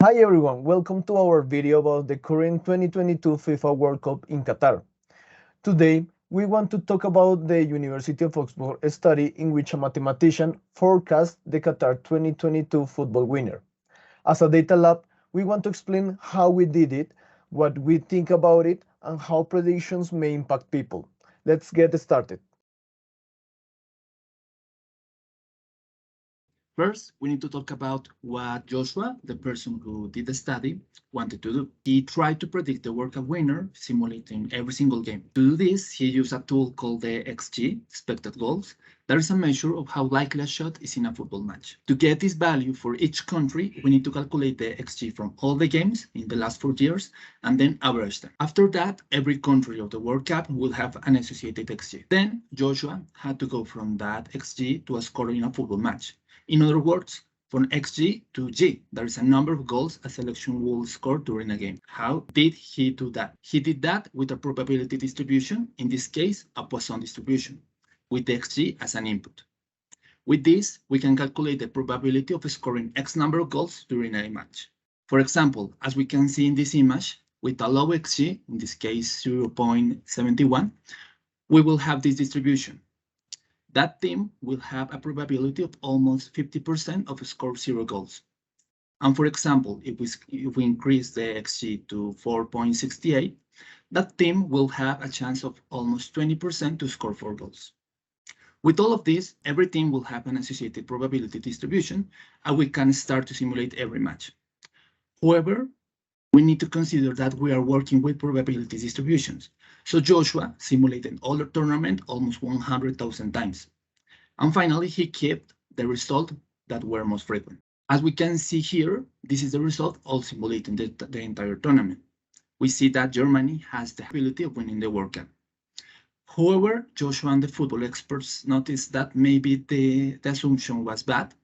Hi everyone, welcome to our video about the current 2022 FIFA World Cup in Qatar. Today, we want to talk about the University of Oxford study in which a mathematician forecast the Qatar 2022 football winner. As a data lab, we want to explain how we did it, what we think about it, and how predictions may impact people. Let's get started. First, we need to talk about what Joshua, the person who did the study, wanted to do. He tried to predict the World Cup winner, simulating every single game. To do this, he used a tool called the XG, expected goals. That is a measure of how likely a shot is in a football match. To get this value for each country, we need to calculate the XG from all the games in the last 4 years and then average them. After that, every country of the World Cup will have an associated XG. Then Joshua had to go from that XG to a score in a football match. In other words, from XG to G, there is a number of goals a selection will score during a game. How did he do that? He did that with a probability distribution, in this case, a Poisson distribution, with the XG as an input. With this, we can calculate the probability of scoring X number of goals during a match. For example, as we can see in this image, with a low XG, in this case 0.71, we will have this distribution. That team will have a probability of almost 50% of score 0 goals. And for example, if we increase the XG to 4.68, that team will have a chance of almost 20% to score 4 goals. With all of this, every team will have an associated probability distribution, and we can start to simulate every match. However, we need to consider that we are working with probability distributions. So Joshua simulated all the tournament almost 100,000 times. And finally, he kept the result that were most frequent. As we can see here, this is the result all simulating the entire tournament. We see that Germany has the ability of winning the World Cup. However, Joshua and the football experts noticed that maybe the assumption was bad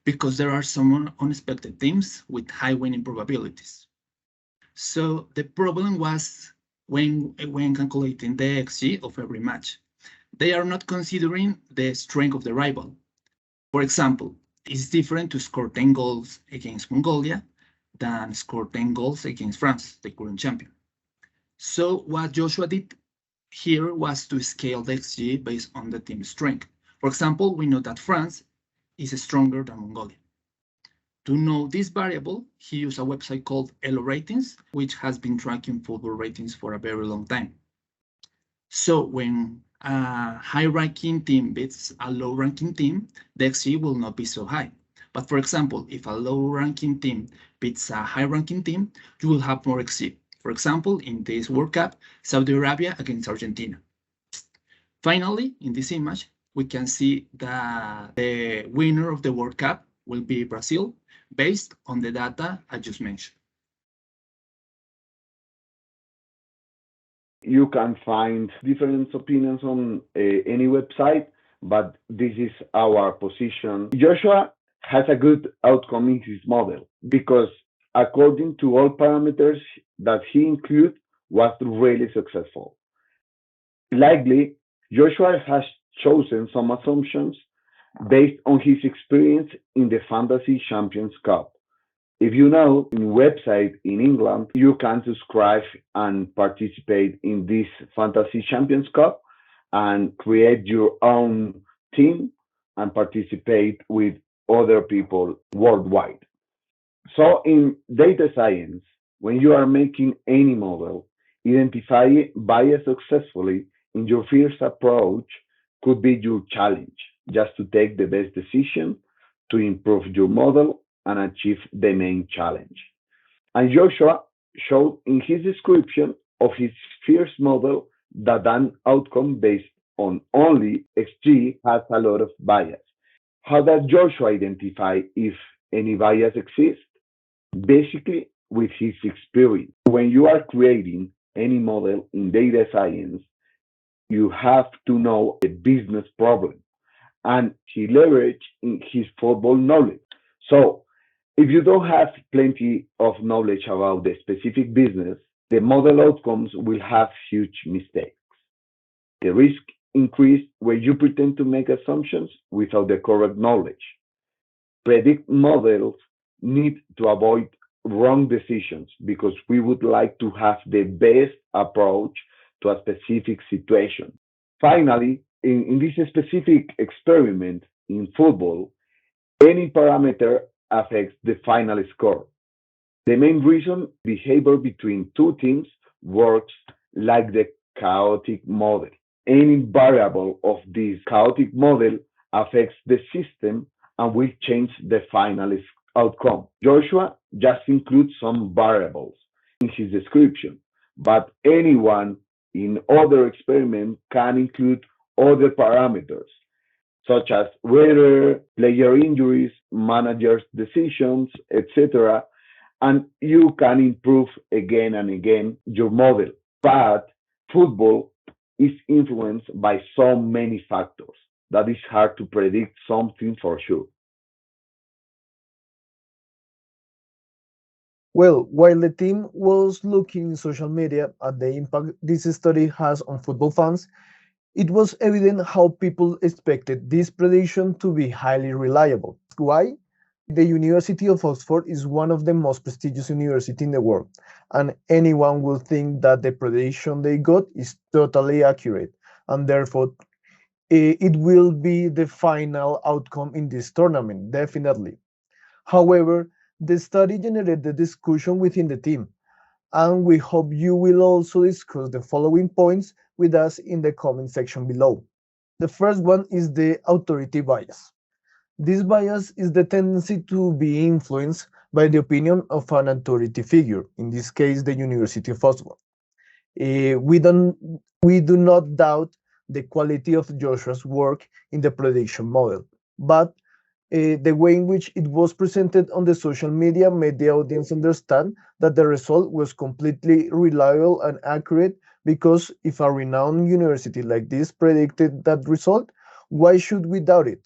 because there are some unexpected teams with high winning probabilities. So the problem was when calculating the XG of every match. They are not considering the strength of the rival. For example, it's different to score 10 goals against Mongolia than score 10 goals against France, the current champion. So what Joshua did here was to scale the XG based on the team's strength. For example, we know that France is stronger than Mongolia. To know this variable, he used a website called Elo Ratings, which has been tracking football ratings for a very long time. So when a high-ranking team beats a low-ranking team, the XG will not be so high. But for example, if a low-ranking team beats a high-ranking team, you will have more XG. For example, in this World Cup, Saudi Arabia against Argentina. Finally, in this image, we can see that the winner of the World Cup will be Brazil, based on the data I just mentioned. You can find different opinions on any website, but this is our position. Joshua has a good outcome in his model because according to all parameters that he included was really successful. Likely, Joshua has chosen some assumptions based on his experience in the Fantasy Champions Cup. If you know, in website in England, you can subscribe and participate in this Fantasy Champions Cup and create your own team and participate with other people worldwide. So in data science, when you are making any model, identify bias successfully in your first approach could be your challenge, just to take the best decision to improve your model and achieve the main challenge. And Joshua showed in his description of his first model that an outcome based on only XG has a lot of bias. How does Joshua identify if any bias exists? Basically, with his experience. When you are creating any model in data science, you have to know a business problem. And he leveraged in his football knowledge. So if you don't have plenty of knowledge about the specific business, the model outcomes will have huge mistakes. The risk increase when you pretend to make assumptions without the correct knowledge. Predict models need to avoid wrong decisions because we would like to have the best approach to a specific situation. Finally, in this specific experiment in football, any parameter affects the final score. The main reason behavior between two teams works like the chaotic model. Any variable of this chaotic model affects the system and will change the final outcome. Joshua just includes some variables in his description, but anyone in other experiment can include other parameters such as weather, player injuries, managers' decisions, etc. And you can improve again and again your model. But football is influenced by so many factors that it's hard to predict something for sure. Well, while the team was looking in social media at the impact this study has on football fans, it was evident how people expected this prediction to be highly reliable. Why? The University of Oxford is one of the most prestigious universities in the world, and anyone will think that the prediction they got is totally accurate, and therefore it will be the final outcome in this tournament, definitely. However, the study generated discussion within the team, and we hope you will also discuss the following points with us in the comment section below. The first one is the authority bias. This bias is the tendency to be influenced by the opinion of an authority figure, in this case, the University of Oxford. We don't we do not doubt the quality of Joshua's work in the prediction model, but the way in which it was presented on the social media made the audience understand that the result was completely reliable and accurate because if a renowned university like this predicted that result, why should we doubt it?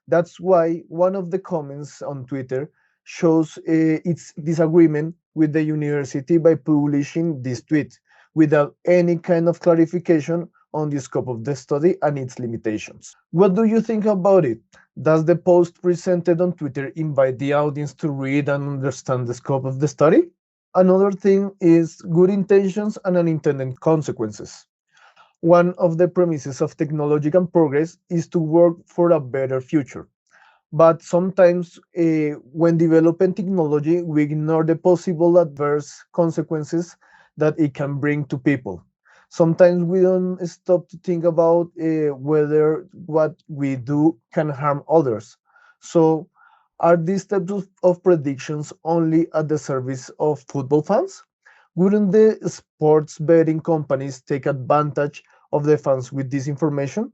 That's why one of the comments on Twitter shows its disagreement with the university by publishing this tweet without any kind of clarification on the scope of the study and its limitations. What do you think about it? Does the post presented on Twitter invite the audience to read and understand the scope of the study? Another thing is good intentions and unintended consequences. One of the premises of technological progress is to work for a better future. But sometimes, when developing technology, we ignore the possible adverse consequences that it can bring to people. Sometimes we don't stop to think about whether what we do can harm others. So, are these types of predictions only at the service of football fans? Wouldn't the sports betting companies take advantage of the fans with this information?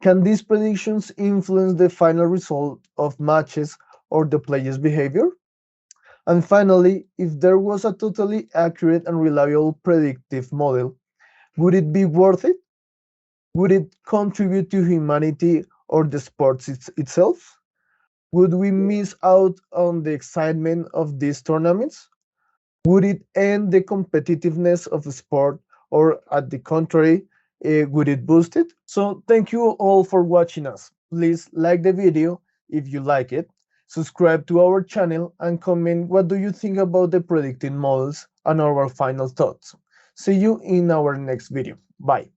Can these predictions influence the final result of matches or the players' behavior? And finally, if there was a totally accurate and reliable predictive model, would it be worth it? Would it contribute to humanity or the sports itself? Would we miss out on the excitement of these tournaments? Would it end the competitiveness of the sport, or at the contrary, would it boost it? So, thank you all for watching us. Please like the video if you like it, subscribe to our channel, and comment what do you think about the predicting models and our final thoughts. See you in our next video. Bye.